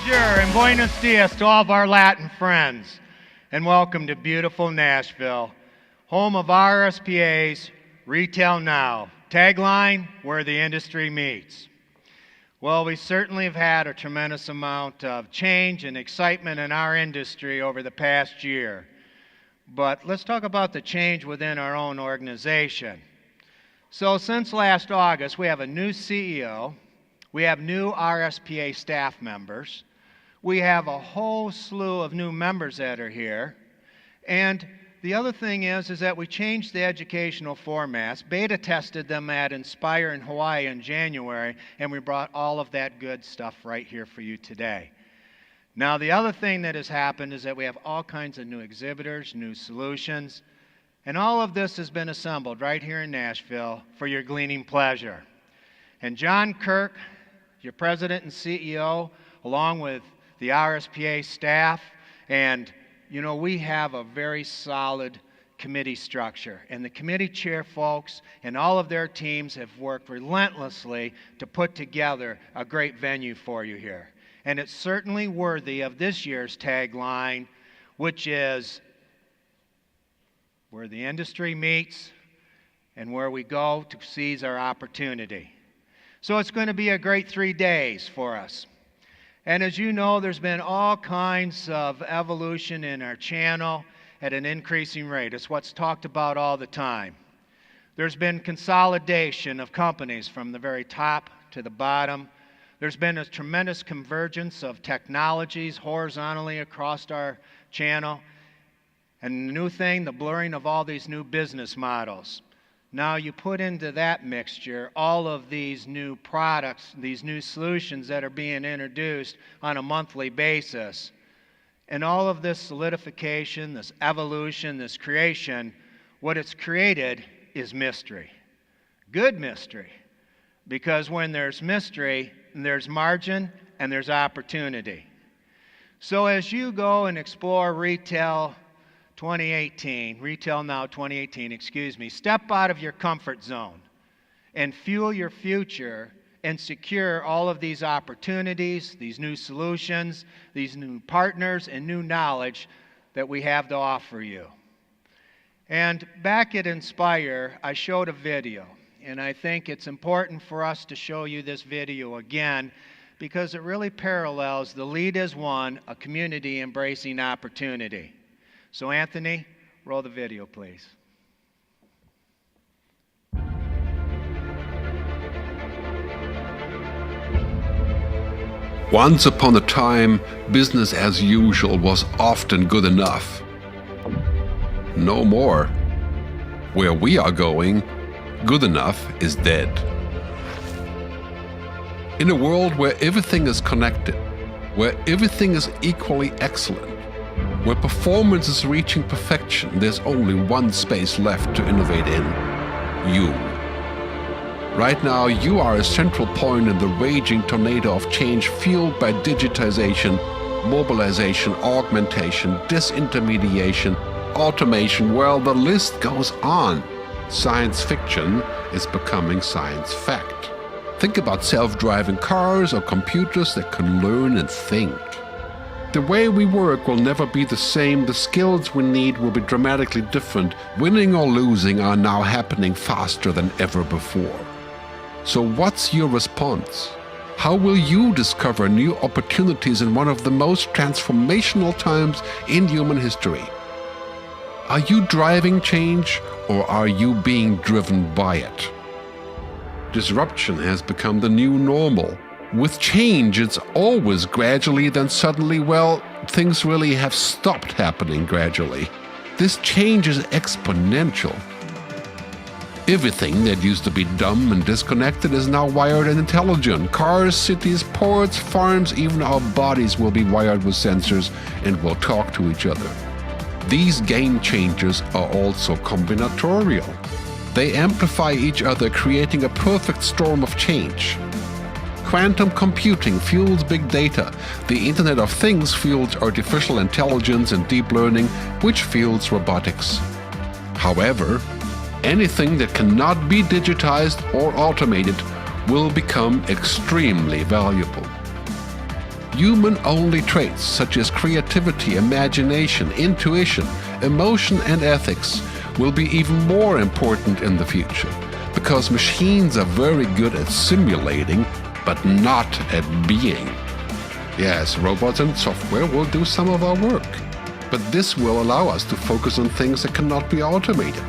Bonjour and buenos dias to all of our Latin friends, and welcome to beautiful Nashville, home of RSPA's Retail Now. Tagline, where the industry meets. Well, we certainly have had a tremendous amount of change and excitement in our industry over the past year. But let's talk about the change within our own organization. So since last August, we have a new CEO, we have new RSPA staff members, we have a whole slew of new members that are here, and the other thing is that we changed the educational formats, beta tested them at Inspire in Hawaii in January, and we brought all of that good stuff right here for you today. Now, the other thing that has happened is that we have all kinds of new exhibitors, new solutions, and all of this has been assembled right here in Nashville for your gleaning pleasure. And John Kirk, your president and CEO, along with the RSPA staff, and you know, we have a very solid committee structure, and the committee chair folks and all of their teams have worked relentlessly to put together a great venue for you here. And it's certainly worthy of this year's tagline, which is where the industry meets and where we go to seize our opportunity. So it's going to be a great 3 days for us. And as you know, there's been all kinds of evolution in our channel at an increasing rate. It's what's talked about all the time. There's been consolidation of companies from the very top to the bottom. There's been a tremendous convergence of technologies horizontally across our channel. And the new thing, the blurring of all these new business models. Now you put into that mixture all of these new products, these new solutions that are being introduced on a monthly basis. And all of this solidification, this evolution, this creation, what it's created is mystery. Good mystery. Because when there's mystery, there's margin and there's opportunity. So as you go and explore RetailNOW 2018, step out of your comfort zone and fuel your future and secure all of these opportunities, these new solutions, these new partners, and new knowledge that we have to offer you. And back at Inspire, I showed a video, and I think it's important for us to show you this video again because it really parallels the Lead as One, a community embracing opportunity. So Anthony, roll the video, please. Once upon a time, business as usual was often good enough. No more. Where we are going, good enough is dead. In a world where everything is connected, where everything is equally excellent, where performance is reaching perfection, there's only one space left to innovate in: you. Right now, you are a central point in the raging tornado of change fueled by digitization, mobilization, augmentation, disintermediation, automation. Well, the list goes on. Science fiction is becoming science fact. Think about self-driving cars or computers that can learn and think. The way we work will never be the same. The skills we need will be dramatically different. Winning or losing are now happening faster than ever before. So what's your response? How will you discover new opportunities in one of the most transformational times in human history? Are you driving change, or are you being driven by it? Disruption has become the new normal. With change, it's always gradually, then suddenly, well, things really have stopped happening gradually. This change is exponential. Everything that used to be dumb and disconnected is now wired and intelligent. Cars, cities, ports, farms, even our bodies will be wired with sensors and will talk to each other. These game changers are also combinatorial. They amplify each other, creating a perfect storm of change. Quantum computing fuels big data. The Internet of Things fuels artificial intelligence and deep learning, which fuels robotics. However, anything that cannot be digitized or automated will become extremely valuable. Human-only traits such as creativity, imagination, intuition, emotion, and ethics will be even more important in the future, because machines are very good at simulating, but not at being. Yes, robots and software will do some of our work, but this will allow us to focus on things that cannot be automated.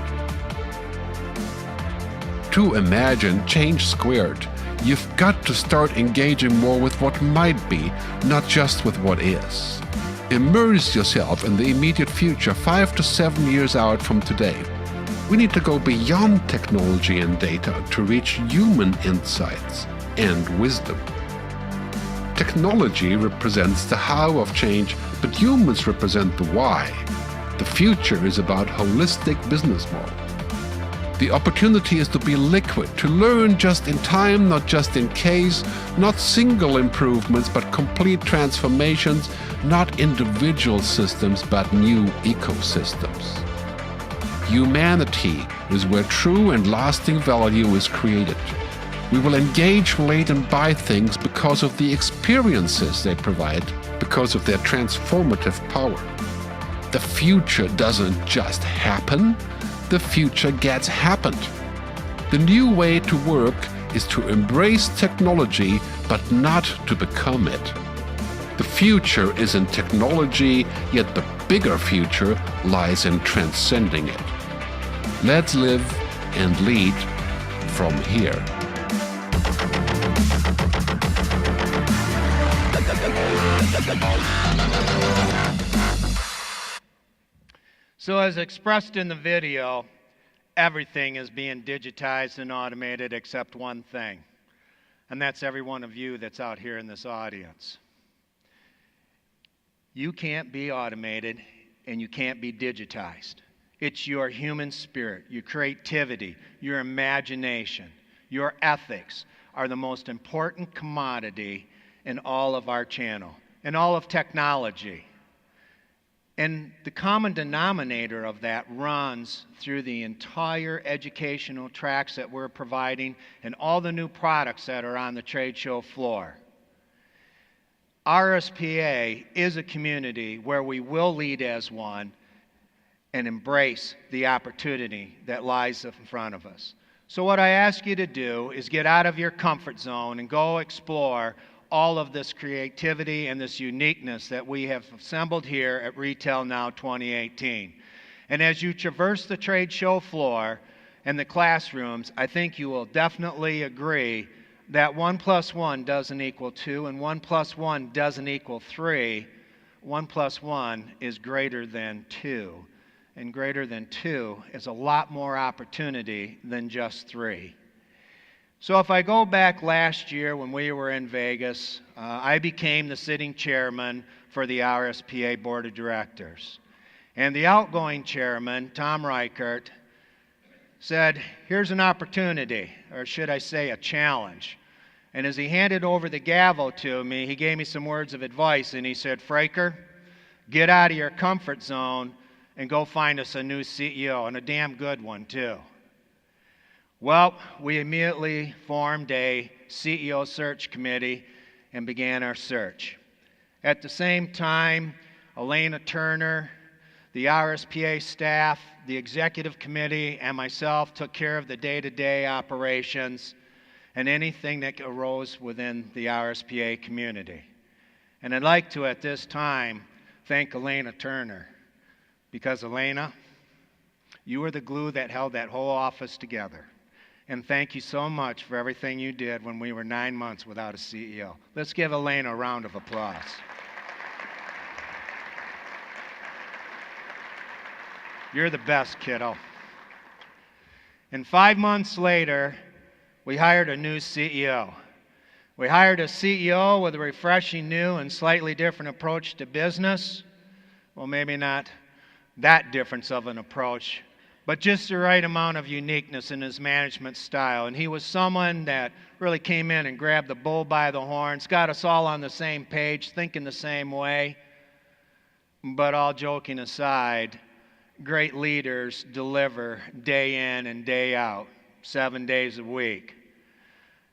To imagine change squared, you've got to start engaging more with what might be, not just with what is. Immerse yourself in the immediate future 5 to 7 years out from today. We need to go beyond technology and data to reach human insights and wisdom. Technology represents the how of change, but humans represent the why. The future is about holistic business model. The opportunity is to be liquid, to learn just in time, not just in case, not single improvements, but complete transformations, not individual systems, but new ecosystems. Humanity is where true and lasting value is created. We will engage, relate, and buy things because of the experiences they provide, because of their transformative power. The future doesn't just happen. The future gets happened. The new way to work is to embrace technology, but not to become it. The future is in technology, yet the bigger future lies in transcending it. Let's live and lead from here. So as expressed in the video, everything is being digitized and automated except one thing, and that's every one of you that's out here in this audience. You can't be automated and you can't be digitized. It's your human spirit, your creativity, your imagination, your ethics are the most important commodity in all of our channel, in all of technology. And the common denominator of that runs through the entire educational tracks that we're providing and all the new products that are on the trade show floor. RSPA is a community where we will lead as one and embrace the opportunity that lies in front of us. So what I ask you to do is get out of your comfort zone and go explore all of this creativity and this uniqueness that we have assembled here at RetailNOW 2018. And as you traverse the trade show floor and the classrooms, I think you will definitely agree that 1 + 1 doesn't equal 2 and 1 + 1 doesn't equal 3. 1 + 1 is greater than 2. And greater than 2 is a lot more opportunity than just 3. So if I go back last year when we were in Vegas, I became the sitting chairman for the RSPA Board of Directors. And the outgoing chairman, Tom Reichert, said, here's an opportunity, or should I say a challenge. And as he handed over the gavel to me, he gave me some words of advice, and he said, Fraker, get out of your comfort zone and go find us a new CEO, and a damn good one, too. Well, we immediately formed a CEO search committee and began our search. At the same time, Elena Turner, the RSPA staff, the executive committee, and myself took care of the day-to-day operations and anything that arose within the RSPA community. And I'd like to, at this time, thank Elena Turner, because Elena, you were the glue that held that whole office together. And thank you so much for everything you did when we were 9 months without a CEO. Let's give Elena a round of applause. You're the best, kiddo. And 5 months later, we hired a new CEO. We hired a CEO with a refreshing new and slightly different approach to business. Well, maybe not that difference of an approach, but just the right amount of uniqueness in his management style. And he was someone that really came in and grabbed the bull by the horns, got us all on the same page, thinking the same way. But all joking aside, great leaders deliver day in and day out, 7 days a week.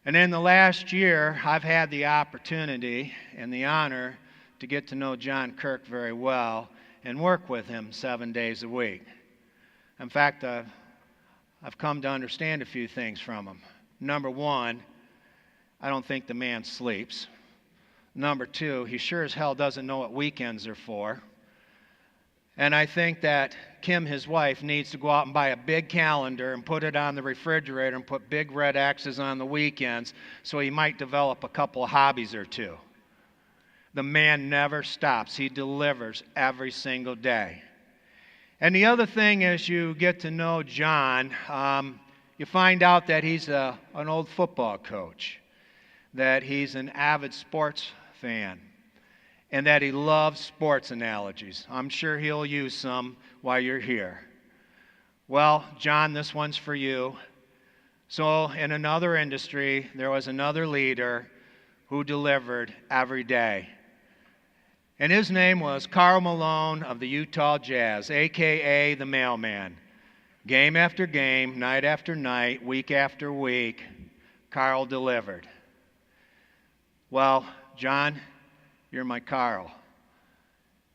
And in the last year, I've had the opportunity and the honor to get to know John Kirk very well and work with him 7 days a week. In fact, I've come to understand a few things from him. Number one, I don't think the man sleeps. Number two, he sure as hell doesn't know what weekends are for. And I think that Kim, his wife, needs to go out and buy a big calendar and put it on the refrigerator and put big red X's on the weekends so he might develop a couple of hobbies or two. The man never stops. He delivers every single day. And the other thing as you get to know John, you find out that he's an old football coach, that he's an avid sports fan, and that he loves sports analogies. I'm sure he'll use some while you're here. Well, John, this one's for you. So in another industry, there was another leader who delivered every day. And his name was Karl Malone of the Utah Jazz, a.k.a. the mailman. Game after game, night after night, week after week, Karl delivered. Well, John, you're my Karl.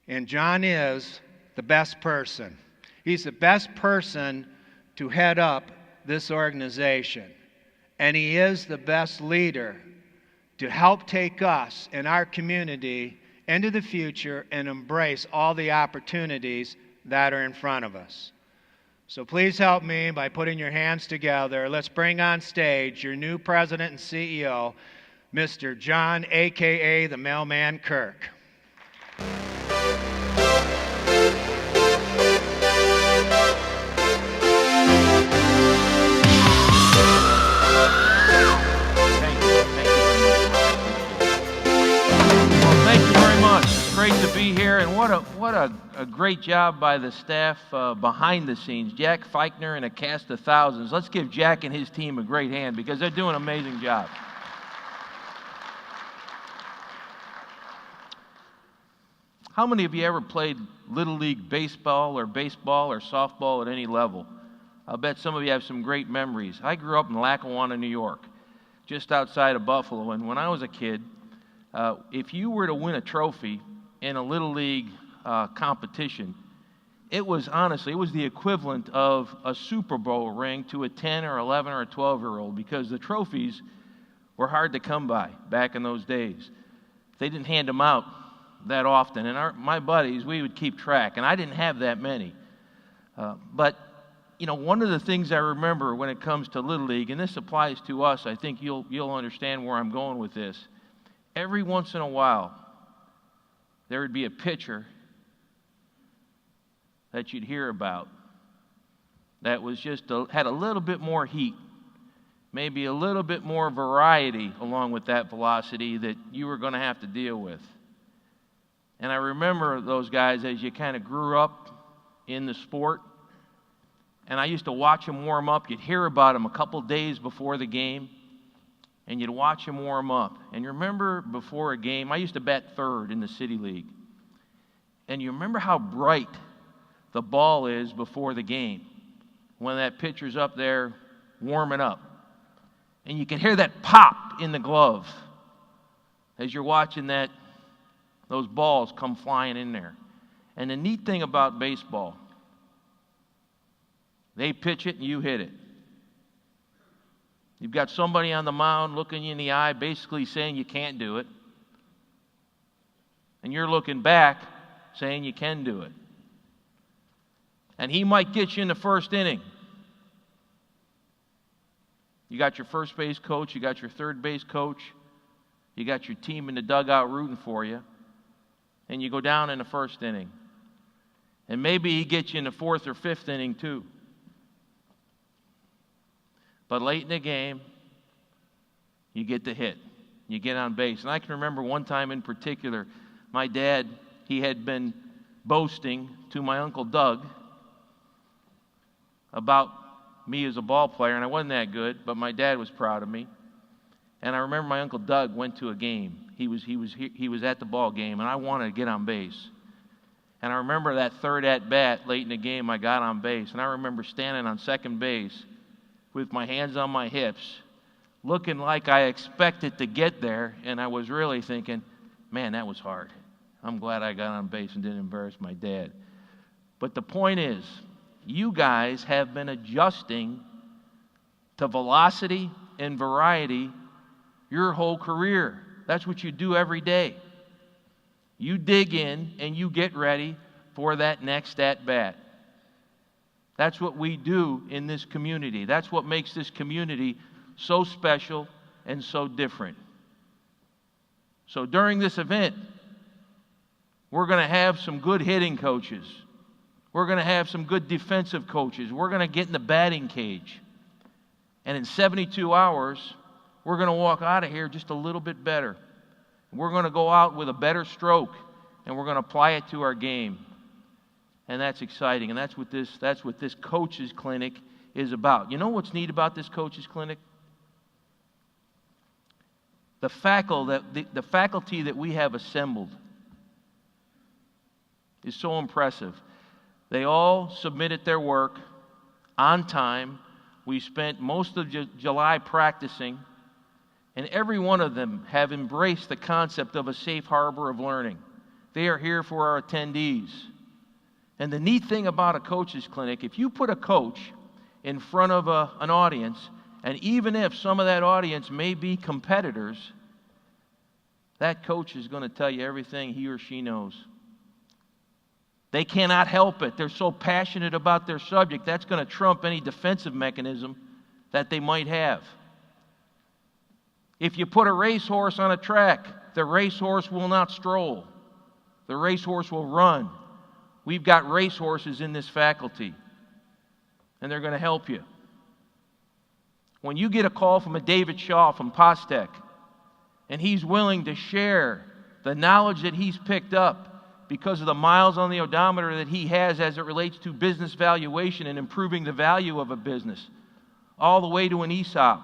And John is the best person. He's the best person to head up this organization. And he is the best leader to help take us and our community into the future and embrace all the opportunities that are in front of us. So please help me by putting your hands together. Let's bring on stage your new president and CEO, Mr. John, a.k.a. the Mailman Kirk. Great to be here, and what a great job by the staff behind the scenes. Jack Feichner and a cast of thousands. Let's give Jack and his team a great hand because they're doing an amazing job. How many of you ever played Little League baseball or softball at any level? I'll bet some of you have some great memories. I grew up in Lackawanna, New York, just outside of Buffalo, and when I was a kid, if you were to win a trophy in a Little League competition, it was the equivalent of a Super Bowl ring to a 10 or 11 or a 12-year-old because the trophies were hard to come by back in those days. They didn't hand them out that often, and my buddies, we would keep track, and I didn't have that many. But one of the things I remember when it comes to Little League, and this applies to us, I think you'll understand where I'm going with this. Every once in a while, there would be a pitcher that you'd hear about that was had a little bit more heat, maybe a little bit more variety along with that velocity that you were going to have to deal with. And I remember those guys as you kind of grew up in the sport, and I used to watch them warm up. You'd hear about them a couple days before the game, and you'd watch them warm up. And you remember before a game, I used to bat third in the City League. And you remember how bright the ball is before the game when that pitcher's up there warming up. And you can hear that pop in the glove as you're watching those balls come flying in there. And the neat thing about baseball, they pitch it and you hit it. You've got somebody on the mound looking you in the eye, basically saying you can't do it. And you're looking back, saying you can do it. And he might get you in the first inning. You got your first base coach, you got your third base coach, you got your team in the dugout rooting for you, and you go down in the first inning. And maybe he gets you in the fourth or fifth inning too. But late in the game, you get the hit. You get on base. And I can remember one time in particular, my dad, he had been boasting to my Uncle Doug about me as a ball player, and I wasn't that good, but my dad was proud of me. And I remember my Uncle Doug went to a game. He was at the ball game, and I wanted to get on base. And I remember that third at-bat late in the game, I got on base. And I remember standing on second base with my hands on my hips, looking like I expected to get there, and I was really thinking, man, that was hard. I'm glad I got on base and didn't embarrass my dad. But the point is, you guys have been adjusting to velocity and variety your whole career. That's what you do every day. You dig in and you get ready for that next at-bat. That's what we do in this community. That's what makes this community so special and so different. So during this event, we're going to have some good hitting coaches. We're going to have some good defensive coaches. We're going to get in the batting cage. And in 72 hours, we're going to walk out of here just a little bit better. We're going to go out with a better stroke, and we're going to apply it to our game. And that's exciting, and that's what this coaches clinic is about. You know what's neat about this coaches clinic? The faculty that we have assembled is so impressive. They all submitted their work on time. We spent most of July practicing, and every one of them have embraced the concept of a safe harbor of learning. They are here for our attendees. And the neat thing about a coach's clinic, if you put a coach in front of an audience, and even if some of that audience may be competitors, that coach is going to tell you everything he or she knows. They cannot help it. They're so passionate about their subject, that's going to trump any defensive mechanism that they might have. If you put a racehorse on a track, the racehorse will not stroll. The racehorse will run. We've got racehorses in this faculty, and they're going to help you. When you get a call from a David Shaw from Postec, and he's willing to share the knowledge that he's picked up because of the miles on the odometer that he has as it relates to business valuation and improving the value of a business, all the way to an ESOP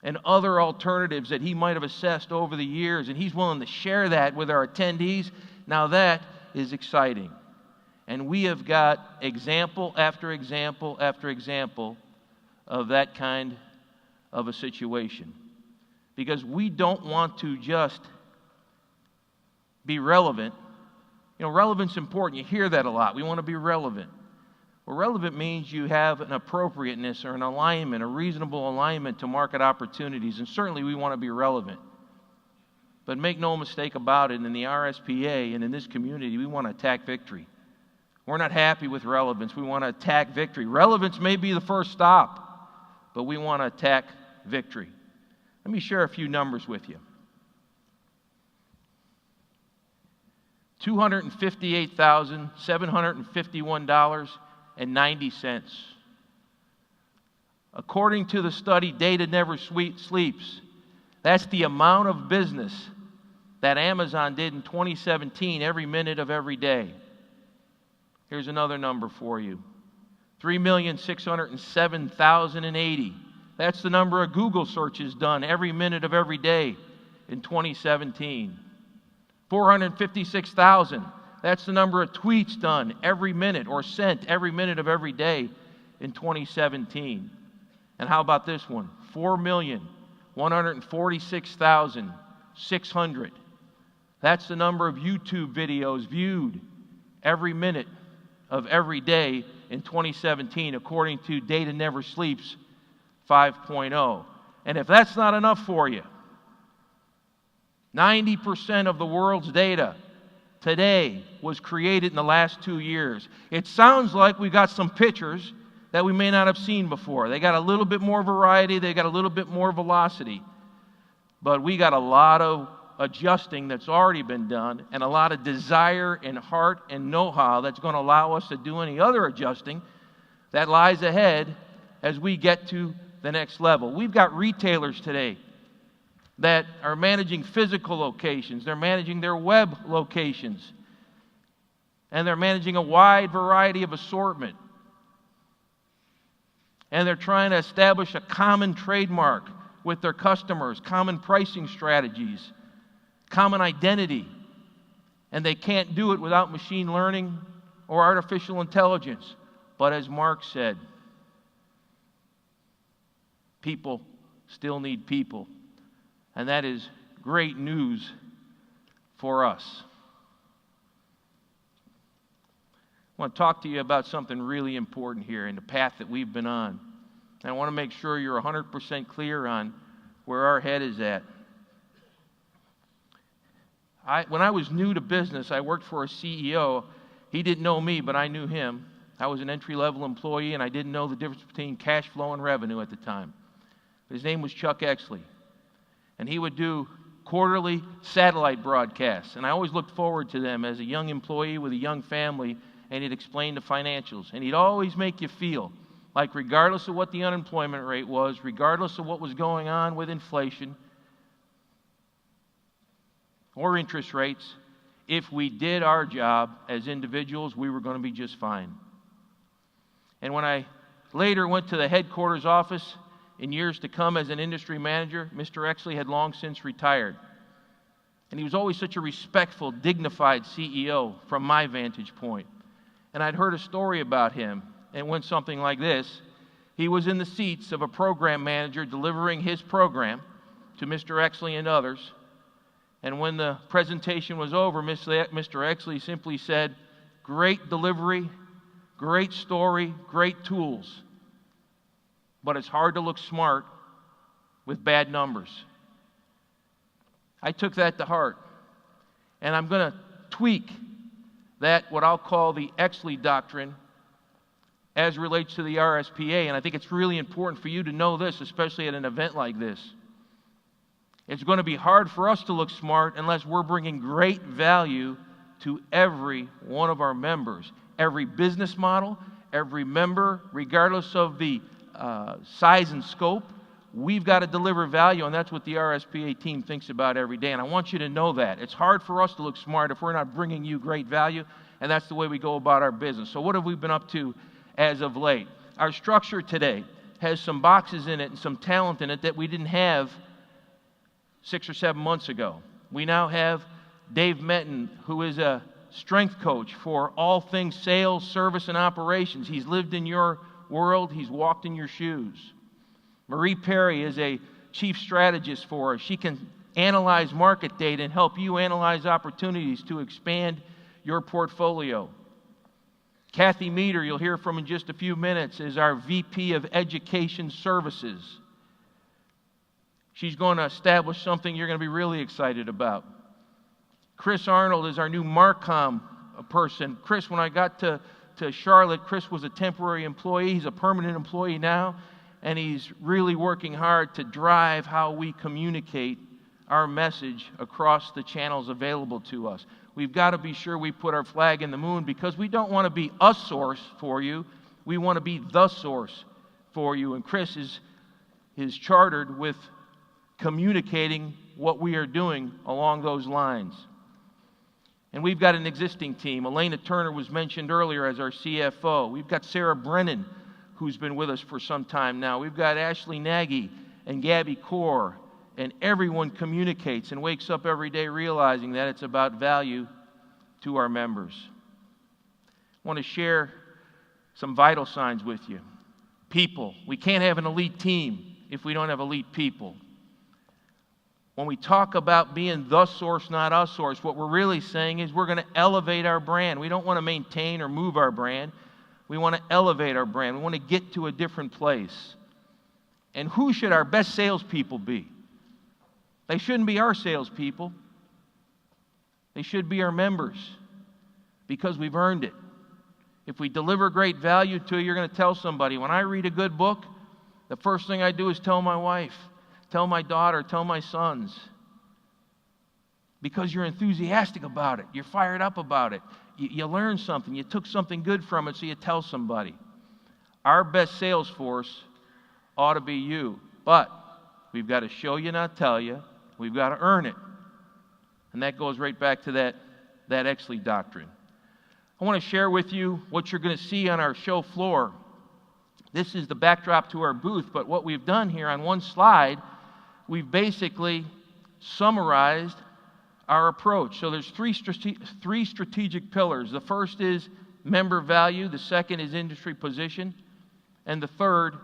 and other alternatives that he might have assessed over the years, and he's willing to share that with our attendees, now that is exciting. And we have got example after example after example of that kind of a situation. Because we don't want to just be relevant. You know, relevance is important. You hear that a lot. We want to be relevant. Well, relevant means you have an appropriateness or an alignment, a reasonable alignment to market opportunities. And certainly we want to be relevant. But make no mistake about it, in the RSPA and in this community, we want to attack victory. We're not happy with relevance. We want to attack victory. Relevance may be the first stop, but we want to attack victory. Let me share a few numbers with you. $258,751.90. According to the study, Data Never Sleeps, that's the amount of business that Amazon did in 2017 every minute of every day. Here's another number for you. 3,607,080. That's the number of Google searches done every minute of every day in 2017. 456,000. That's the number of tweets done every minute or sent every minute of every day in 2017. And how about this one? 4,146,600. That's the number of YouTube videos viewed every minute of every day in 2017, according to Data Never Sleeps 5.0. And if that's not enough for you, 90% of the world's data today was created in the last 2 years. It sounds like we got some pictures that we may not have seen before. They got a little bit more variety, they got a little bit more velocity. But we got a lot of adjusting that's already been done, and a lot of desire and heart and know-how that's going to allow us to do any other adjusting that lies ahead as we get to the next level. We've got retailers today that are managing physical locations, they're managing their web locations, and they're managing a wide variety of assortment. And they're trying to establish a common trademark with their customers, common pricing strategies, common identity. And they can't do it without machine learning or artificial intelligence. But as Mark said, people still need people. And that is great news for us. I want to talk to you about something really important here in the path that we've been on. And I want to make sure you're 100% clear on where our head is at. When I was new to business, I worked for a CEO. He didn't know me, but I knew him. I was an entry-level employee, and I didn't know the difference between cash flow and revenue at the time. His name was Chuck Exley. And he would do quarterly satellite broadcasts. And I always looked forward to them as a young employee with a young family, and he'd explain the financials. And he'd always make you feel like regardless of what the unemployment rate was, regardless of what was going on with inflation or interest rates, if we did our job as individuals, we were going to be just fine. And when I later went to the headquarters office in years to come as an industry manager, Mr. Exley had long since retired. And he was always such a respectful, dignified CEO from my vantage point. And I'd heard a story about him, and it went something like this. He was in the seats of a program manager delivering his program to Mr. Exley and others. And when the presentation was over, Mr. Exley simply said, "Great delivery, great story, great tools. But it's hard to look smart with bad numbers." I took that to heart. And I'm going to tweak that, what I'll call the Exley doctrine, as relates to the RSPA. And I think it's really important for you to know this, especially at an event like this. It's going to be hard for us to look smart unless we're bringing great value to every one of our members. Every business model, every member, regardless of the size and scope, we've got to deliver value, and that's what the RSPA team thinks about every day. And I want you to know that. It's hard for us to look smart if we're not bringing you great value, and that's the way we go about our business. So what have we been up to as of late? Our structure today has some boxes in it and some talent in it that we didn't have 6 or 7 months ago. We now have Dave Menton, who is a strength coach for all things sales, service, and operations. He's lived in your world. He's walked in your shoes. Marie Perry is a chief strategist for us. She can analyze market data and help you analyze opportunities to expand your portfolio. Kathy Meader, you'll hear from in just a few minutes, is our VP of Education Services. She's going to establish something you're going to be really excited about. Chris Arnold is our new Marcom person. Chris, when I got to Charlotte, Chris was a temporary employee. He's a permanent employee now, and he's really working hard to drive how we communicate our message across the channels available to us. We've got to be sure we put our flag in the moon, because we don't want to be a source for you. We want to be the source for you. And Chris is chartered with communicating what we are doing along those lines. And we've got an existing team. Elena Turner was mentioned earlier as our CFO. We've got Sarah Brennan, who's been with us for some time now. We've got Ashley Nagy and Gabby Core, and everyone communicates and wakes up every day realizing that it's about value to our members. I want to share some vital signs with you. People. We can't have an elite team if we don't have elite people. When we talk about being the source, not a source, what we're really saying is we're going to elevate our brand. We don't want to maintain or move our brand. We want to elevate our brand. We want to get to a different place. And who should our best salespeople be? They shouldn't be our salespeople. They should be our members, because we've earned it. If we deliver great value to you, you're going to tell somebody. When I read a good book, the first thing I do is tell my wife, tell my daughter, tell my sons. Because you're enthusiastic about it. You're fired up about it. You learned something. You took something good from it, so you tell somebody. Our best sales force ought to be you. But we've got to show you, not tell you. We've got to earn it. And that goes right back to that Exley doctrine. I want to share with you what you're going to see on our show floor. This is the backdrop to our booth, but what we've done here on one slide, we've basically summarized our approach. So there's three strategic pillars. The first is member value. The second is industry position. And the third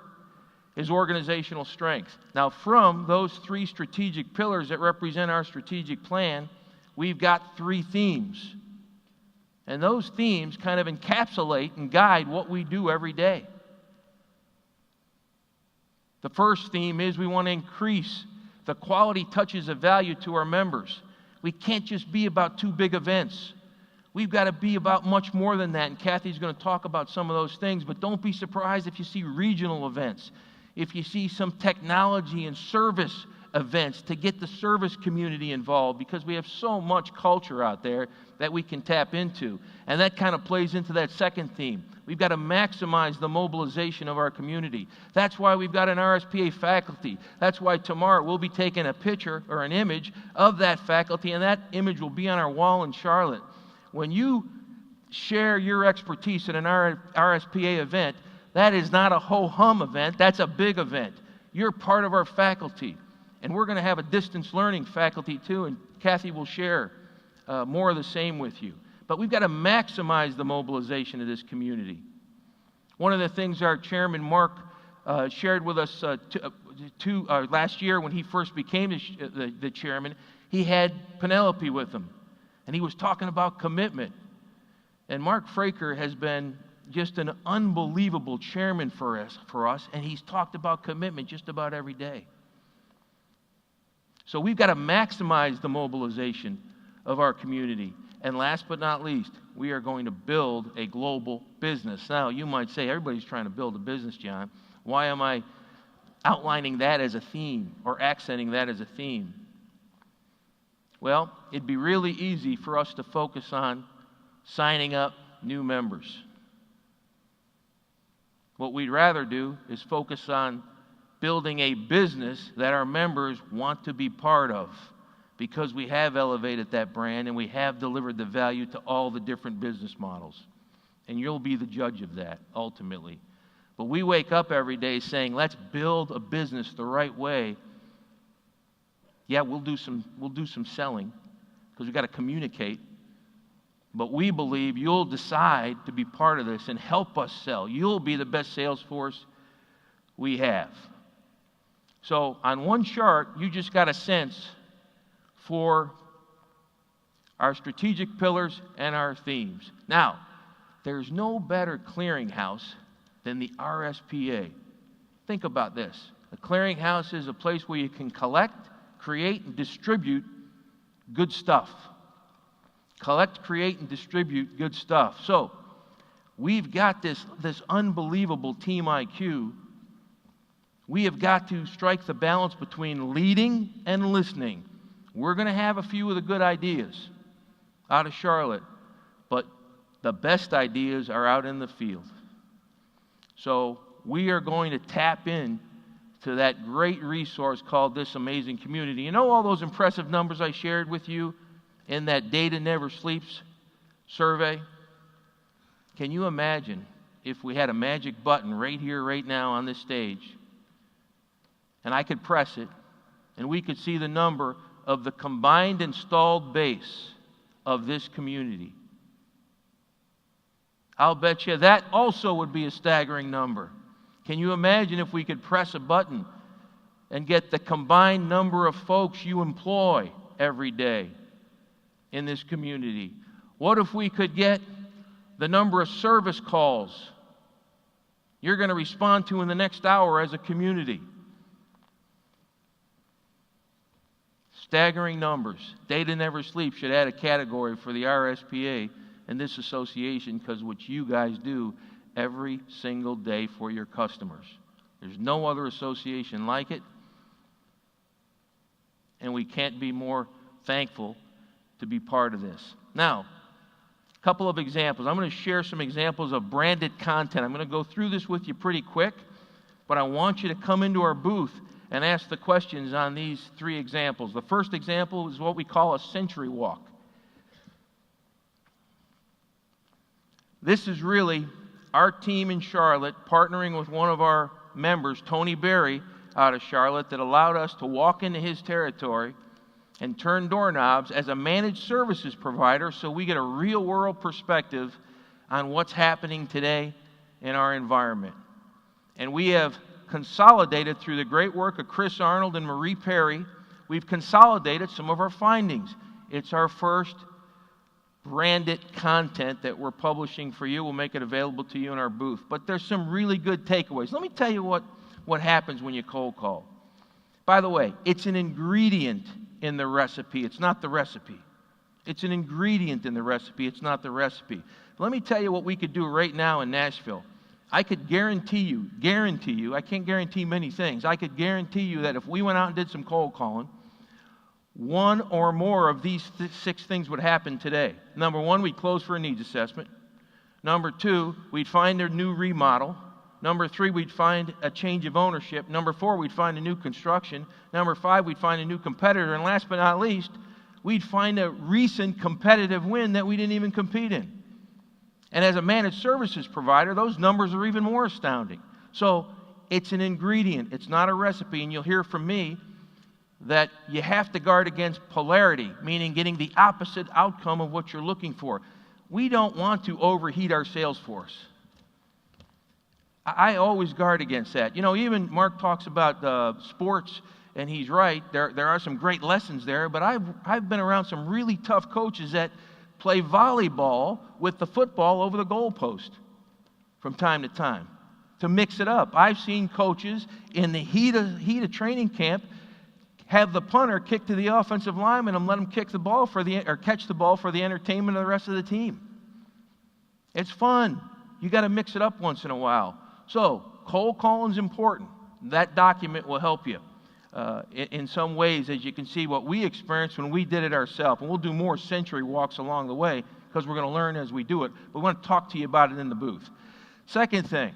is organizational strength. Now, from those 3 strategic pillars that represent our strategic plan, we've got 3 themes. And those themes kind of encapsulate and guide what we do every day. The first theme is we want to increase the quality touches of value to our members. We can't just be about 2 big events. We've got to be about much more than that, and Kathy's going to talk about some of those things, but don't be surprised if you see regional events, if you see some technology and service events to get the service community involved, because we have so much culture out there that we can tap into. And that kind of plays into that second theme. We've got to maximize the mobilization of our community. That's why we've got an RSPA faculty. That's why tomorrow we'll be taking a picture or an image of that faculty, and that image will be on our wall in Charlotte. When you share your expertise at an RSPA event, that is not a ho-hum event, that's a big event. You're part of our faculty. And we're going to have a distance learning faculty too, and Kathy will share more of the same with you. But we've got to maximize the mobilization of this community. One of the things our chairman, Mark, shared with us last year when he first became the chairman, he had Penelope with him. And he was talking about commitment. And Mark Fraker has been just an unbelievable chairman for us, and he's talked about commitment just about every day. So we've got to maximize the mobilization of our community. And last but not least, we are going to build a global business. Now, you might say, everybody's trying to build a business, John. Why am I outlining that as a theme or accenting that as a theme? Well, it'd be really easy for us to focus on signing up new members. What we'd rather do is focus on building a business that our members want to be part of, because we have elevated that brand and we have delivered the value to all the different business models. And you'll be the judge of that, ultimately. But we wake up every day saying, let's build a business the right way. Yeah, we'll do some selling, because we've got to communicate. But we believe you'll decide to be part of this and help us sell. You'll be the best sales force we have. So on one chart, you just got a sense for our strategic pillars and our themes. Now, there's no better clearinghouse than the RSPA. Think about this. A clearinghouse is a place where you can collect, create, and distribute good stuff. Collect, create, and distribute good stuff. So we've got this unbelievable team IQ. We have got to strike the balance between leading and listening. We're going to have a few of the good ideas out of Charlotte, but the best ideas are out in the field. So we are going to tap in to that great resource called This Amazing Community. You know all those impressive numbers I shared with you in that Data Never Sleeps survey? Can you imagine if we had a magic button right here, right now on this stage, and I could press it, and we could see the number of the combined installed base of this community? I'll bet you that also would be a staggering number. Can you imagine if we could press a button and get the combined number of folks you employ every day in this community? What if we could get the number of service calls you're going to respond to in the next hour as a community? Staggering numbers. Data Never Sleeps should add a category for the RSPA and this association, because what you guys do every single day for your customers. There's no other association like it, and we can't be more thankful to be part of this. Now, a couple of examples. I'm going to share some examples of branded content. I'm going to go through this with you pretty quick, but I want you to come into our booth and ask the questions on these 3 examples. The first example is what we call a century walk. This is really our team in Charlotte partnering with one of our members, Tony Berry, out of Charlotte, that allowed us to walk into his territory and turn doorknobs as a managed services provider, so we get a real-world perspective on what's happening today in our environment. And we have consolidated through the great work of Chris Arnold and Marie Perry. We've consolidated some of our findings. It's our first branded content that we're publishing for you. We'll make it available to you in our booth. But there's some really good takeaways. Let me tell you what happens when you cold call. By the way, it's an ingredient in the recipe. It's not the recipe. It's an ingredient in the recipe. It's not the recipe. Let me tell you what we could do right now in Nashville. I could guarantee you, I can't guarantee many things. I could guarantee you that if we went out and did some cold calling, one or more of these 6 things would happen today. Number 1, we'd close for a needs assessment. Number 2, we'd find a new remodel. Number 3, we'd find a change of ownership. Number 4, we'd find a new construction. Number 5, we'd find a new competitor. And last but not least, we'd find a recent competitive win that we didn't even compete in. And as a managed services provider, those numbers are even more astounding. So it's an ingredient. It's not a recipe. And you'll hear from me that you have to guard against polarity, meaning getting the opposite outcome of what you're looking for. We don't want to overheat our sales force. I always guard against that. You know, even Mark talks about sports, and he's right. There are some great lessons there, but I've been around some really tough coaches that play volleyball with the football over the goalpost from time to time to mix it up. I've seen coaches in the heat of training camp have the punter kick to the offensive lineman and let him kick the ball catch the ball for the entertainment of the rest of the team. It's fun. You got to mix it up once in a while. So cold calling's important. That document will help you in some ways, as you can see what we experienced when we did it ourselves. And we'll do more century walks along the way because we're going to learn as we do it. But we want to talk to you about it in the booth. Second thing,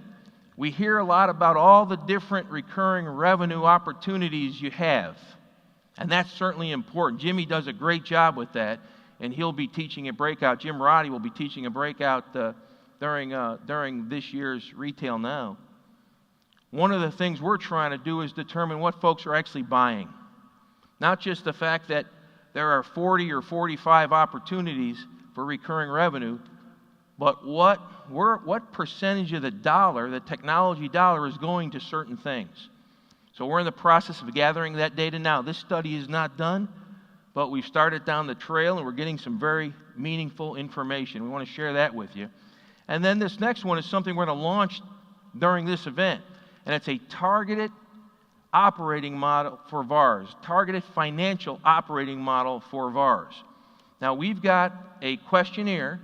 we hear a lot about all the different recurring revenue opportunities you have. And that's certainly important. Jimmy does a great job with that, and he'll be teaching a breakout. Jim Roddy will be teaching a breakout during this year's RetailNOW. One of the things we're trying to do is determine what folks are actually buying. Not just the fact that there are 40 or 45 opportunities for recurring revenue, but what percentage of the technology dollar is going to certain things. So we're in the process of gathering that data now. This study is not done, but we've started down the trail and we're getting some very meaningful information. We want to share that with you. And then this next one is something we're going to launch during this event. And it's a targeted operating model for VARs, targeted financial operating model for VARs. Now we've got a questionnaire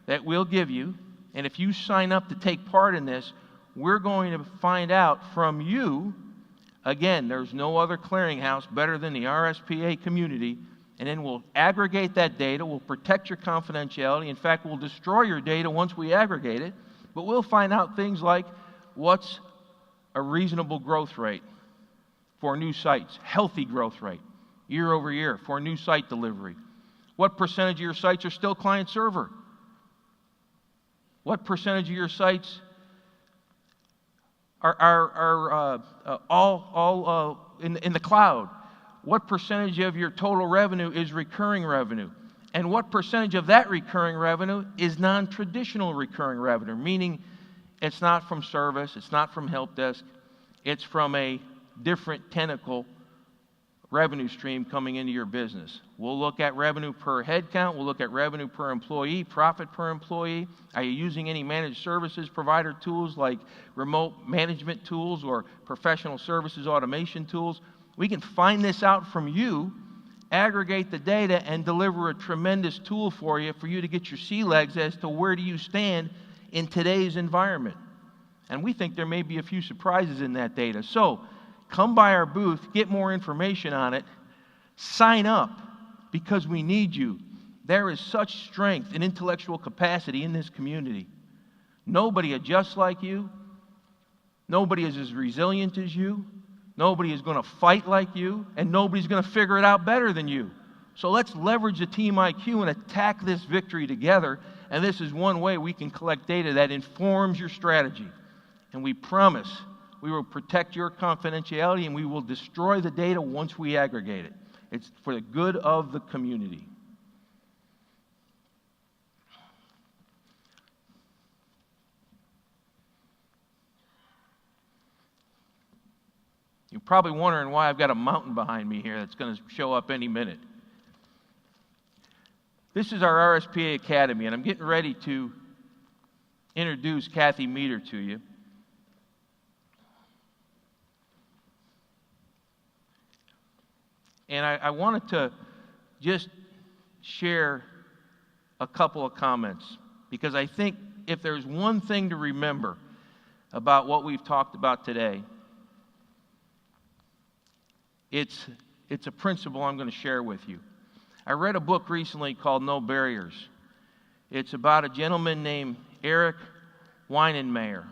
that we'll give you, and if you sign up to take part in this, we're going to find out from you. Again, there's no other clearinghouse better than the RSPA community, and then we'll aggregate that data. We'll protect your confidentiality. In fact, we'll destroy your data once we aggregate it, but we'll find out things like what's a reasonable growth rate for new sites, healthy growth rate, year over year for new site delivery. What percentage of your sites are still client server? What percentage of your sites are all in the cloud? What percentage of your total revenue is recurring revenue? And what percentage of that recurring revenue is non-traditional recurring revenue, meaning it's not from service, it's not from help desk, it's from a different tentacle revenue stream coming into your business. We'll look at revenue per head count, we'll look at revenue per employee, profit per employee. Are you using any managed services provider tools like remote management tools or professional services automation tools? We can find this out from you, aggregate the data, and deliver a tremendous tool for you to get your sea legs as to where do you stand in today's environment. And we think there may be a few surprises in that data. So come by our booth, get more information on it, sign up, because we need you. There is such strength and intellectual capacity in this community. Nobody adjusts like you. Nobody is as resilient as you. Nobody is going to fight like you. And nobody's going to figure it out better than you. So let's leverage the team IQ and attack this victory together. And this is one way we can collect data that informs your strategy. And we promise we will protect your confidentiality and we will destroy the data once we aggregate it. It's for the good of the community. You're probably wondering why I've got a mountain behind me here that's going to show up any minute. This is our RSPA Academy, and I'm getting ready to introduce Kathy Meader to you. And I wanted to just share a couple of comments, because I think if there's one thing to remember about what we've talked about today, it's a principle I'm going to share with you. I read a book recently called No Barriers. It's about a gentleman named Eric Weinenmayer.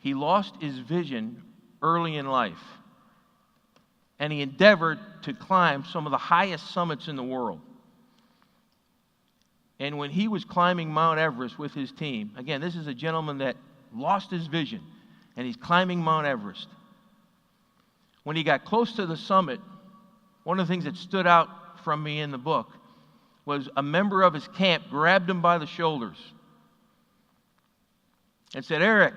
He lost his vision early in life, and he endeavored to climb some of the highest summits in the world. And when he was climbing Mount Everest with his team, again, this is a gentleman that lost his vision, and he's climbing Mount Everest. When he got close to the summit, one of the things that stood out from me in the book was a member of his camp grabbed him by the shoulders and said, "Eric,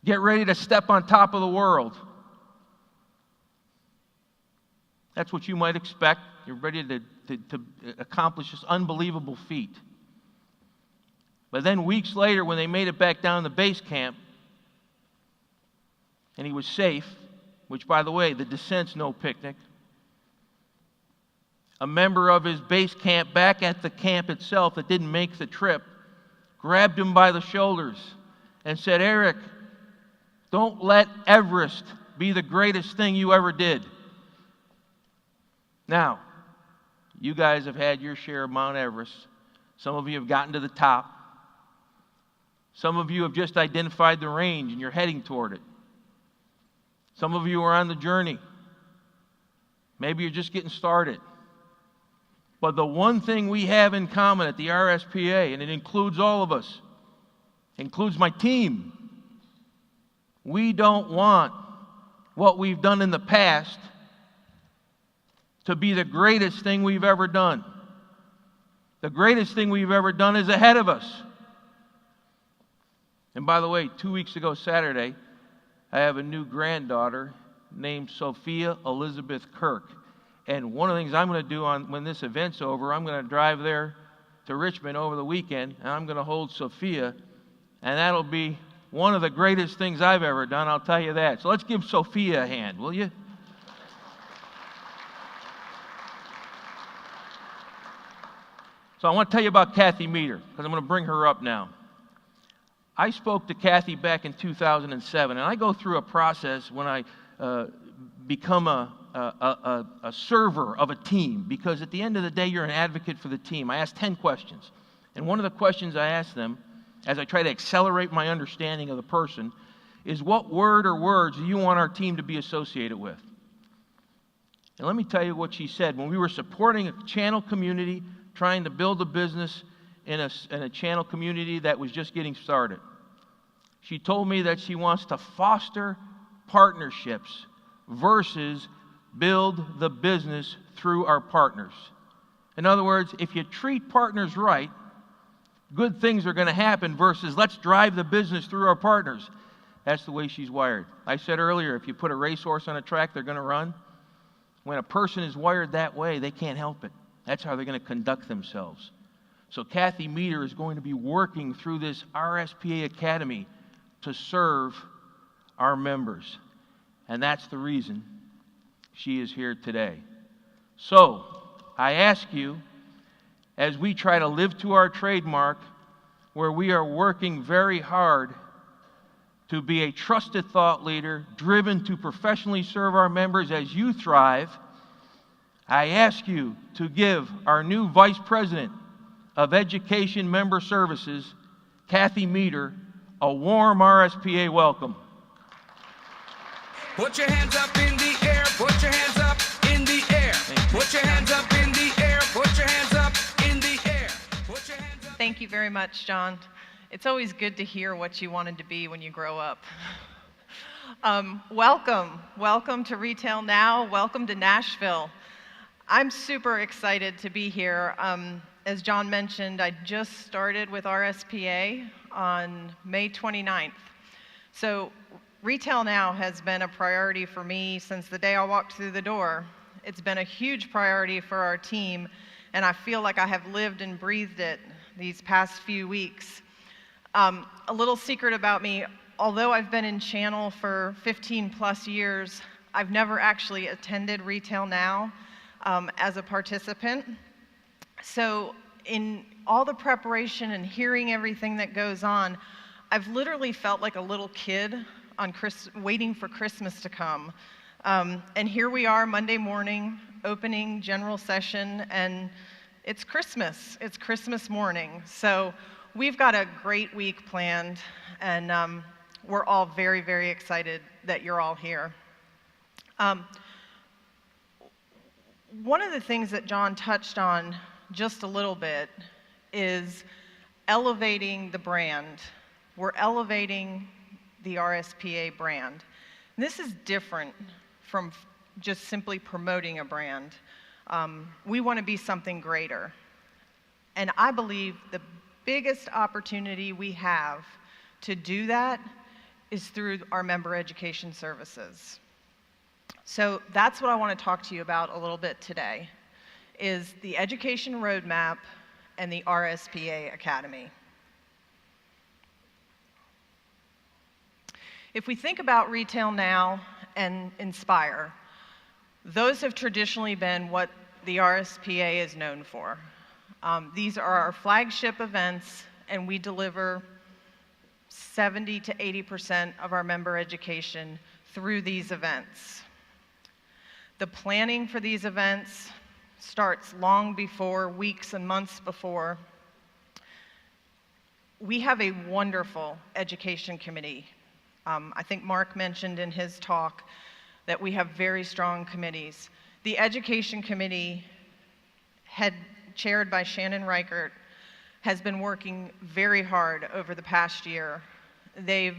get ready to step on top of the world." That's what you might expect. You're ready to accomplish this unbelievable feat. But then weeks later, when they made it back down to base camp, and he was safe, which, by the way, the descent's no picnic, a member of his base camp back at the camp itself that didn't make the trip grabbed him by the shoulders and said, "Eric, don't let Everest be the greatest thing you ever did." Now, you guys have had your share of Mount Everest. Some of you have gotten to the top. Some of you have just identified the range and you're heading toward it. Some of you are on the journey. Maybe you're just getting started. But the one thing we have in common at the RSPA, and it includes all of us, includes my team, we don't want what we've done in the past to be the greatest thing we've ever done. The greatest thing we've ever done is ahead of us. And by the way, 2 weeks ago Saturday, I have a new granddaughter named Sophia Elizabeth Kirk. And one of the things I'm going to do when this event's over, I'm going to drive there to Richmond over the weekend, and I'm going to hold Sophia, and that'll be one of the greatest things I've ever done, I'll tell you that. So let's give Sophia a hand, will you? So I want to tell you about Kathy Meader, because I'm going to bring her up now. I spoke to Kathy back in 2007, and I go through a process when I become a server of a team, because at the end of the day, you're an advocate for the team. I asked 10 questions, and one of the questions I asked them, as I try to accelerate my understanding of the person, is what word or words do you want our team to be associated with? And let me tell you what she said. When we were supporting a channel community, trying to build a business in a channel community that was just getting started, she told me that she wants to foster partnerships versus build the business through our partners. In other words, if you treat partners right, good things are going to happen versus let's drive the business through our partners. That's the way she's wired. I said earlier, if you put a racehorse on a track, they're going to run. When a person is wired that way, they can't help it. That's how they're going to conduct themselves. So Kathy Meader is going to be working through this RSPA Academy to serve our members. And that's the reason she is here today. So I ask you, as we try to live to our trademark, where we are working very hard to be a trusted thought leader, driven to professionally serve our members as you thrive, I ask you to give our new Vice President of Education Member Services, Kathy Meader, a warm RSPA welcome. Put your hands up in the air, put your hands up in the air. Put your hands up in the air, put your hands up in the air. Put your hands up. Thank you very much, John. It's always good to hear what you wanted to be when you grow up. Welcome to RetailNOW, welcome to Nashville. I'm super excited to be here. As John mentioned, I just started with RSPA on May 29th. So RetailNOW has been a priority for me since the day I walked through the door. It's been a huge priority for our team, and I feel like I have lived and breathed it these past few weeks. A little secret about me, although I've been in channel for 15 plus years, I've never actually attended RetailNOW as a participant. So in all the preparation and hearing everything that goes on, I've literally felt like a little kid on waiting for Christmas to come. And here we are Monday morning, opening General Session, and it's Christmas. It's Christmas morning. So we've got a great week planned, and we're all very, very excited that you're all here. One of the things that John touched on just a little bit is elevating the brand. We're elevating the RSPA brand. And this is different from just simply promoting a brand. We want to be something greater. And I believe the biggest opportunity we have to do that is through our member education services. So that's what I want to talk to you about a little bit today, is the education roadmap and the RSPA Academy. If we think about RetailNOW and Inspire, those have traditionally been what the RSPA is known for. These are our flagship events, and we deliver 70 to 80% of our member education through these events. The planning for these events starts long before, weeks and months before. We have a wonderful education committee. I think Mark mentioned in his talk that we have very strong committees. The education committee, chaired by Shannon Reichert, has been working very hard over the past year. They've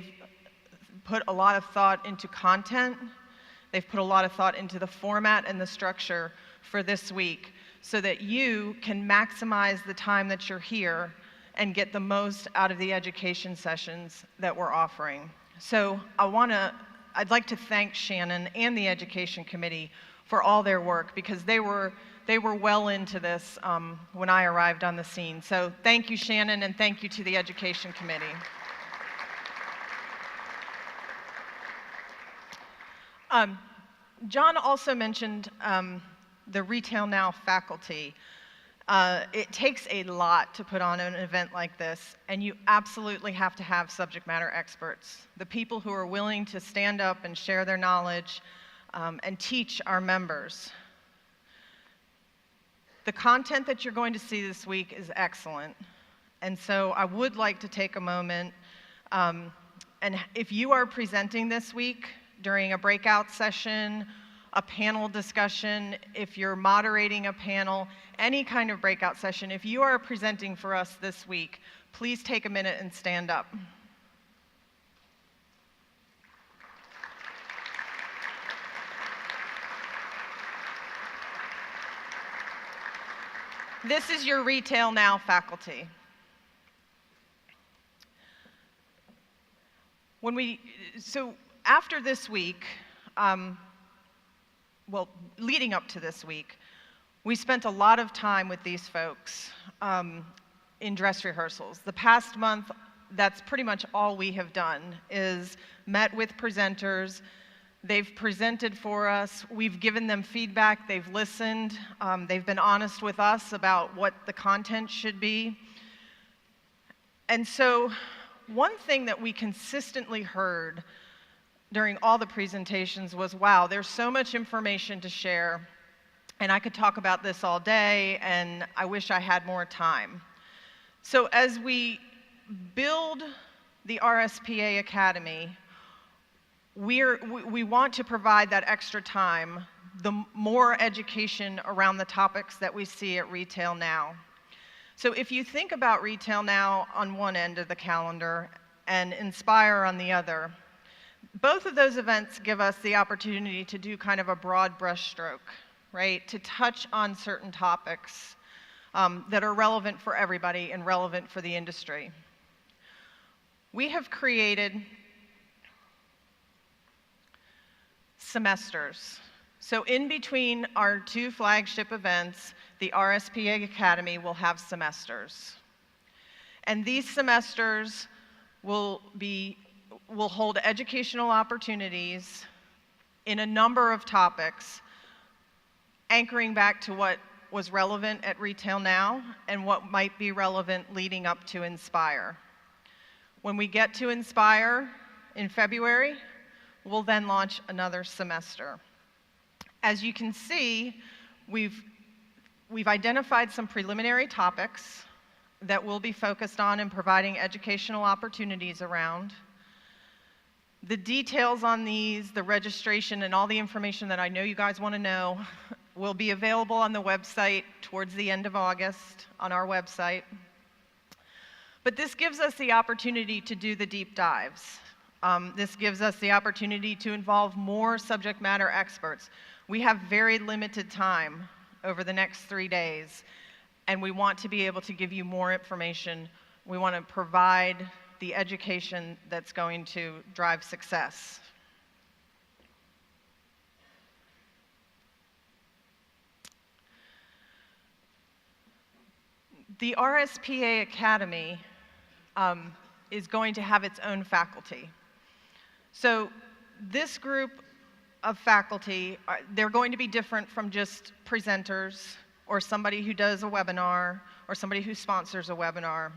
put a lot of thought into content. They've put a lot of thought into the format and the structure for this week so that you can maximize the time that you're here and get the most out of the education sessions that we're offering. So I'd like to thank Shannon and the Education Committee for all their work, because they were well into this when I arrived on the scene. So thank you, Shannon, and thank you to the Education Committee. John also mentioned the RetailNOW faculty. It takes a lot to put on an event like this, and you absolutely have to have subject matter experts, the people who are willing to stand up and share their knowledge and teach our members. The content that you're going to see this week is excellent, and so I would like to take a moment, and if you are presenting this week during a breakout session, a panel discussion, if you're moderating a panel, any kind of breakout session, if you are presenting for us this week, please take a minute and stand up. This is your RetailNOW faculty. So after this week, well, leading up to this week, we spent a lot of time with these folks in dress rehearsals. The past month, that's pretty much all we have done, is met with presenters. They've presented for us. We've given them feedback. They've listened. They've been honest with us about what the content should be. And so one thing that we consistently heard during all the presentations was, wow, there's so much information to share, and I could talk about this all day, and I wish I had more time. So as we build the RSPA Academy, we want to provide that extra time, the more education around the topics that we see at RetailNOW. So if you think about RetailNOW on one end of the calendar and Inspire on the other, both of those events give us the opportunity to do kind of a broad brushstroke, right? To touch on certain topics that are relevant for everybody and relevant for the industry. We have created semesters. So in between our two flagship events, the RSPA Academy will have semesters. And these semesters will hold educational opportunities in a number of topics, anchoring back to what was relevant at RetailNOW and what might be relevant leading up to Inspire. When we get to Inspire in February, we'll then launch another semester. As you can see, we've identified some preliminary topics that we'll be focused on and providing educational opportunities around. The details on these, the registration, and all the information that I know you guys want to know will be available on the website towards the end of August on our website. But this gives us the opportunity to do the deep dives. This gives us the opportunity to involve more subject matter experts. We have very limited time over the next 3 days, and we want to be able to give you more information. We want to provide the education that's going to drive success. The RSPA Academy is going to have its own faculty. So this group of faculty, they're going to be different from just presenters or somebody who does a webinar or somebody who sponsors a webinar.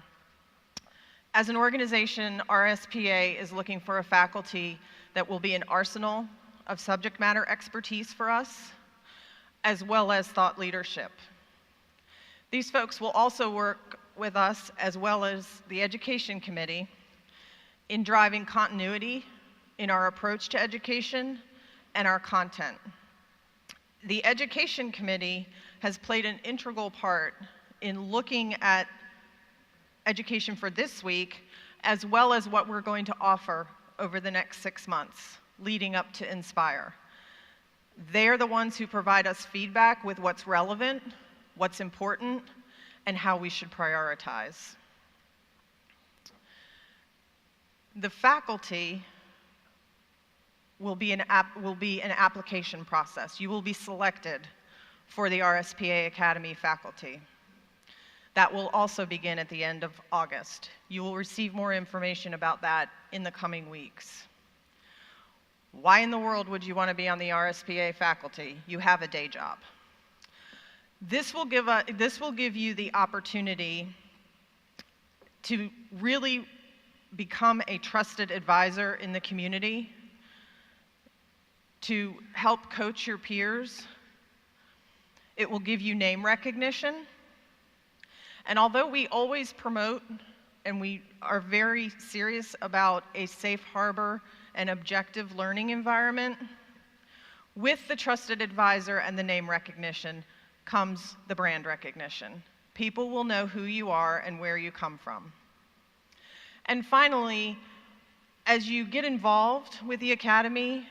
As an organization, RSPA is looking for a faculty that will be an arsenal of subject matter expertise for us, as well as thought leadership. These folks will also work with us, as well as the Education Committee, in driving continuity in our approach to education and our content. The Education Committee has played an integral part in looking at education for this week, as well as what we're going to offer over the next 6 months, leading up to Inspire. They're the ones who provide us feedback with what's relevant, what's important, and how we should prioritize. The faculty will be an application process. You will be selected for the RSPA Academy faculty. That will also begin at the end of August. You will receive more information about that in the coming weeks. Why in the world would you want to be on the RSPA faculty? You have a day job. This will give you the opportunity to really become a trusted advisor in the community, to help coach your peers. It will give you name recognition. And although we always promote and we are very serious about a safe harbor and objective learning environment, with the trusted advisor and the name recognition comes the brand recognition. People will know who you are and where you come from. And finally, as you get involved with the Academy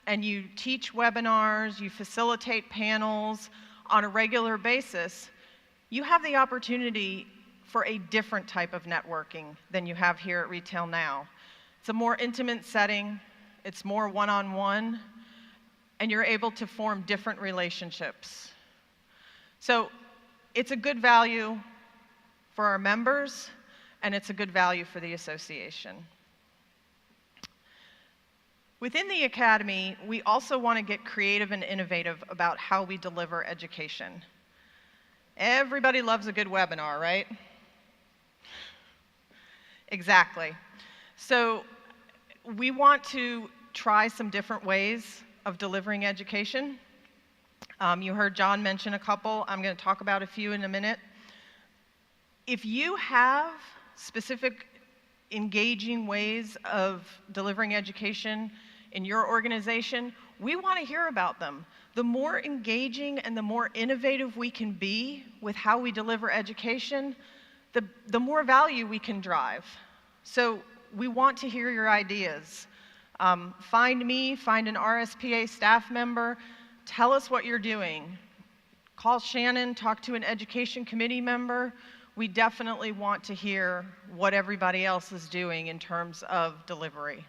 and you teach webinars, you facilitate panels on a regular basis, you have the opportunity for a different type of networking than you have here at RetailNOW. It's a more intimate setting, it's more one-on-one, and you're able to form different relationships. So it's a good value for our members, and it's a good value for the association. Within the Academy, we also want to get creative and innovative about how we deliver education. Everybody loves a good webinar, right? Exactly. So we want to try some different ways of delivering education. You heard John mention a couple. I'm going to talk about a few in a minute. If you have specific engaging ways of delivering education in your organization, we want to hear about them. The more engaging and the more innovative we can be with how we deliver education, the more value we can drive. So we want to hear your ideas. Find me, find an RSPA staff member, tell us what you're doing. Call Shannon, talk to an education committee member. We definitely want to hear what everybody else is doing in terms of delivery.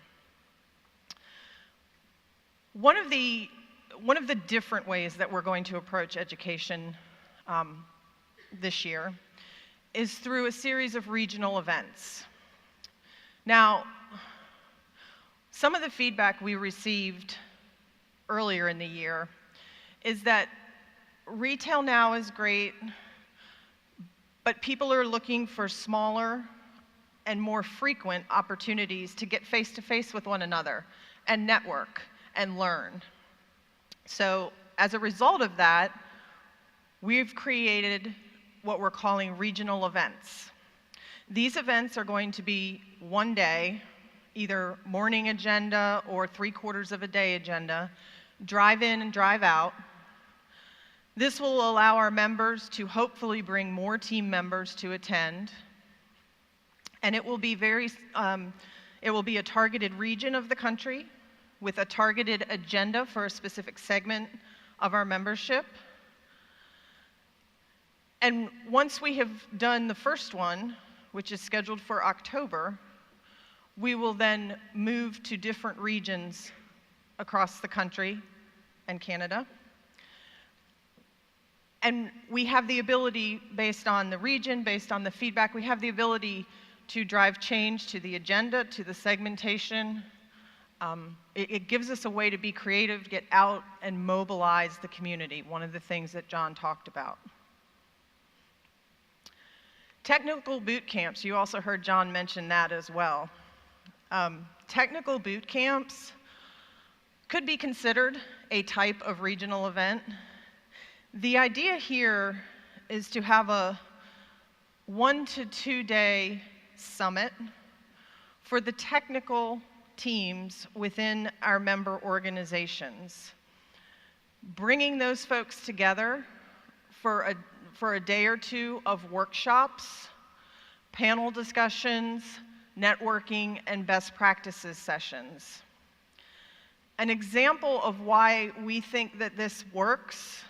One of the different ways that we're going to approach education this year is through a series of regional events. Now, some of the feedback we received earlier in the year is that RetailNOW is great, but people are looking for smaller and more frequent opportunities to get face-to-face with one another and network and learn. So as a result of that, we've created what we're calling regional events. These events are going to be one day, either morning agenda or 3/4 of a day agenda, drive in and drive out. This will allow our members to hopefully bring more team members to attend. And it will be a targeted region of the country with a targeted agenda for a specific segment of our membership. And once we have done the first one, which is scheduled for October, we will then move to different regions across the country and Canada. And we have the ability, based on the region, based on the feedback, we have the ability to drive change to the agenda, to the segmentation. It gives us a way to be creative, get out and mobilize the community, one of the things that John talked about. Technical boot camps, you also heard John mention that as well. Technical boot camps could be considered a type of regional event. The idea here is to have a 1 to 2 day summit for the technical teams within our member organizations. Bringing those folks together for a day or two of workshops, panel discussions, networking, and best practices sessions. An example of why we think that this works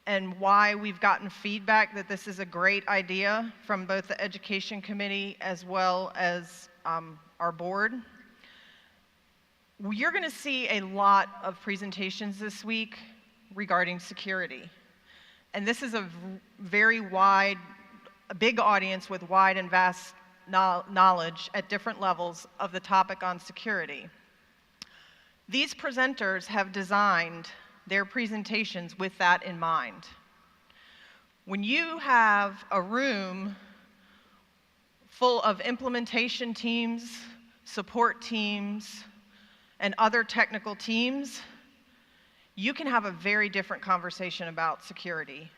and why we've gotten feedback that this is a great idea from both the Education Committee as well as our board. You're going to see a lot of presentations this week regarding security. And this is a very wide, a big audience with wide and vast knowledge at different levels of the topic on security. These presenters have designed their presentations with that in mind. When you have a room full of implementation teams, support teams, and other technical teams, you can have a very different conversation about security.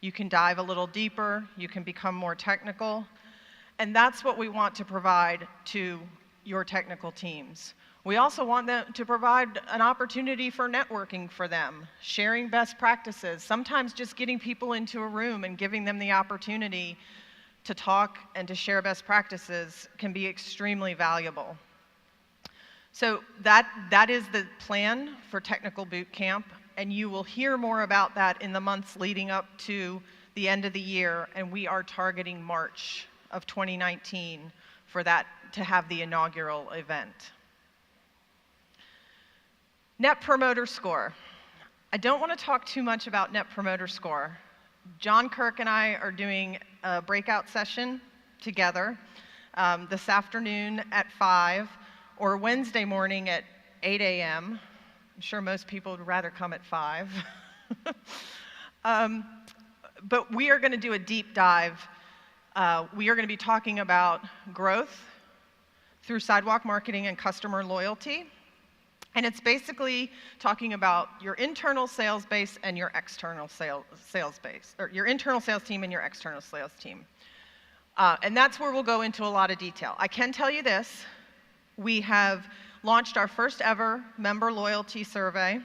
You can dive a little deeper, you can become more technical, and that's what we want to provide to your technical teams. We also want them to provide an opportunity for networking for them, sharing best practices, sometimes just getting people into a room and giving them the opportunity to talk and to share best practices can be extremely valuable. So that is the plan for Technical Boot Camp, and you will hear more about that in the months leading up to the end of the year, and we are targeting March of 2019 for that to have the inaugural event. Net Promoter Score. I don't want to talk too much about Net Promoter Score. John, Kirk, and I are doing a breakout session together this afternoon at 5 or Wednesday morning at 8 a.m. I'm sure most people would rather come at 5. But we are going to do a deep dive. We are going to be talking about growth through sidewalk marketing and customer loyalty. And it's basically talking about your internal sales base and your external sales base, or your internal sales team and your external sales team. And that's where we'll go into a lot of detail. I can tell you this, we have launched our first ever member loyalty survey.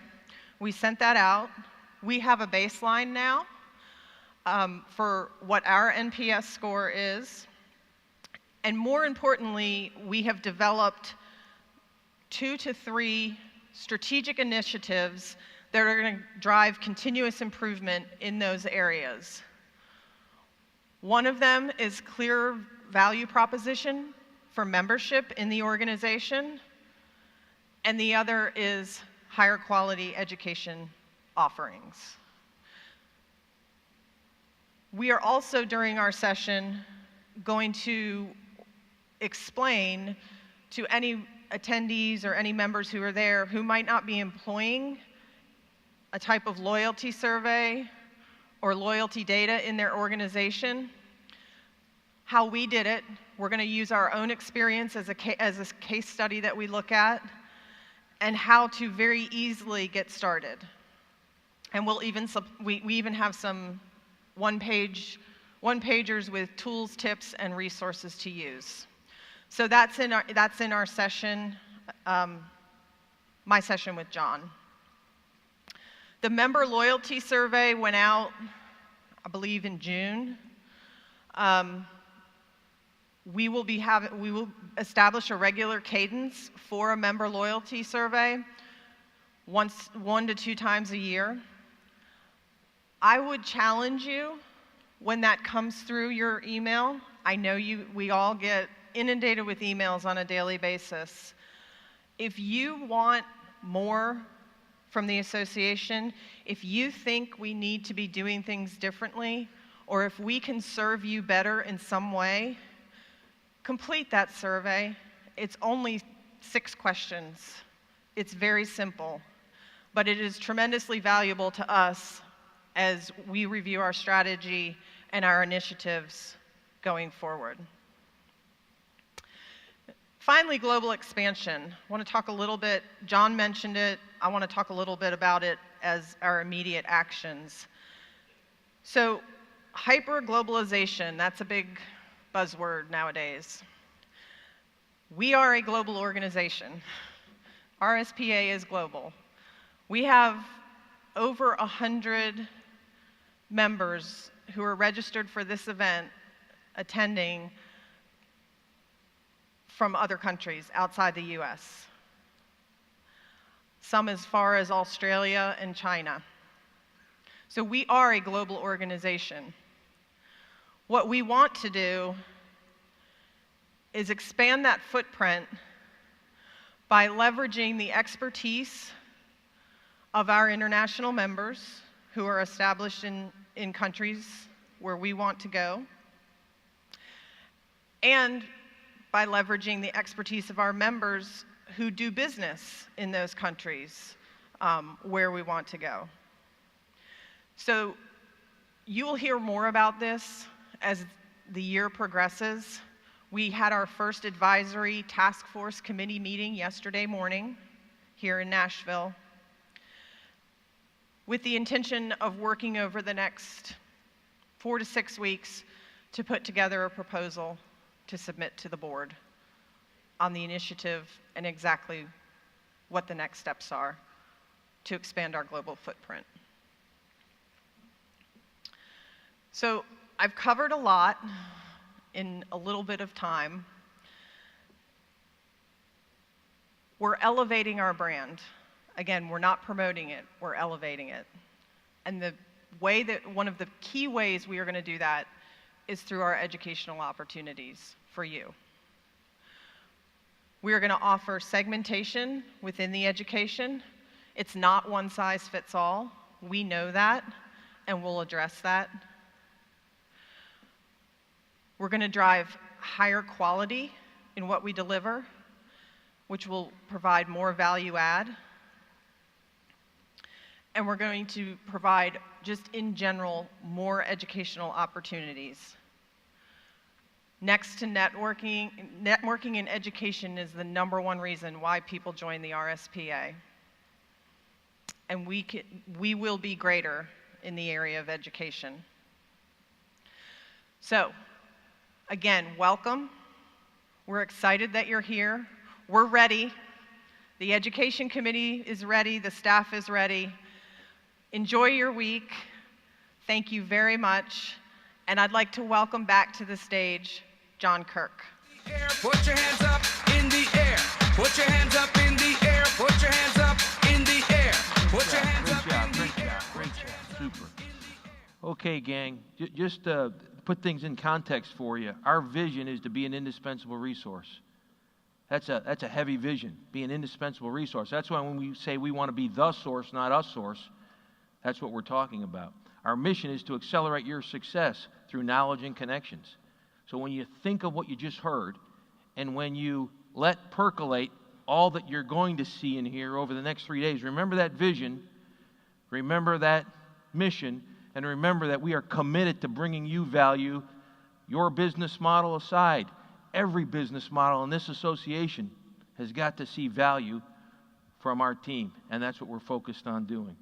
We sent that out. We have a baseline now for what our NPS score is. And more importantly, we have developed 2 to 3 strategic initiatives that are going to drive continuous improvement in those areas. One of them is clear value proposition for membership in the organization, and the other is higher quality education offerings. We are also, during our session, going to explain to any attendees or any members who are there who might not be employing a type of loyalty survey or loyalty data in their organization, how we did it. We're going to use our own experience as a case study that we look at, and how to very easily get started. And we even have some one-pagers with tools, tips, and resources to use. So that's in our session, my session with John. The member loyalty survey went out, I believe, in June. We will establish a regular cadence for a member loyalty survey, 1 to 2 times a year. I would challenge you when that comes through your email. I know we all get inundated with emails on a daily basis. If you want more from the association, if you think we need to be doing things differently, or if we can serve you better in some way, complete that survey. It's only 6 questions. It's very simple, but it is tremendously valuable to us as we review our strategy and our initiatives going forward. Finally, global expansion. I want to talk a little bit, John mentioned it, I want to talk a little bit about it as our immediate actions. So, hyper-globalization, that's a big buzzword nowadays. We are a global organization. RSPA is global. We have over 100 members who are registered for this event attending from other countries outside the US. Some as far as Australia and China. So we are a global organization. What we want to do is expand that footprint by leveraging the expertise of our international members who are established in countries where we want to go, and by leveraging the expertise of our members who do business in those countries where we want to go. So you will hear more about this as the year progresses. We had our first advisory task force committee meeting yesterday morning here in Nashville with the intention of working over the next 4 to 6 weeks to put together a proposal to submit to the board on the initiative and exactly what the next steps are to expand our global footprint. So I've covered a lot in a little bit of time. We're elevating our brand. Again, we're not promoting it, we're elevating it. And one of the key ways we are going to do that is through our educational opportunities for you. We are going to offer segmentation within the education. It's not one size fits all. We know that, and we'll address that. We're going to drive higher quality in what we deliver, which will provide more value add. And we're going to provide, just in general, more educational opportunities. Next to networking and education is the #1 reason why people join the RSPA. And we will be greater in the area of education. So, again, welcome. We're excited that you're here. We're ready. The education committee is ready. The staff is ready. Enjoy your week. Thank you very much. And I'd like to welcome back to the stage John Kirk. Put your hands up in the air. Put your hands up in the air. Put your hands up in the air. Put your hands up in the air. Great job. Super. Okay, gang, just put things in context for you. Our vision is to be an indispensable resource. That's a heavy vision, be an indispensable resource. That's why when we say we want to be the source, not a source, that's what we're talking about. Our mission is to accelerate your success through knowledge and connections. So when you think of what you just heard, and when you let percolate all that you're going to see and hear over the next 3 days, remember that vision, remember that mission, and remember that we are committed to bringing you value, your business model aside. Every business model in this association has got to see value from our team, and that's what we're focused on doing.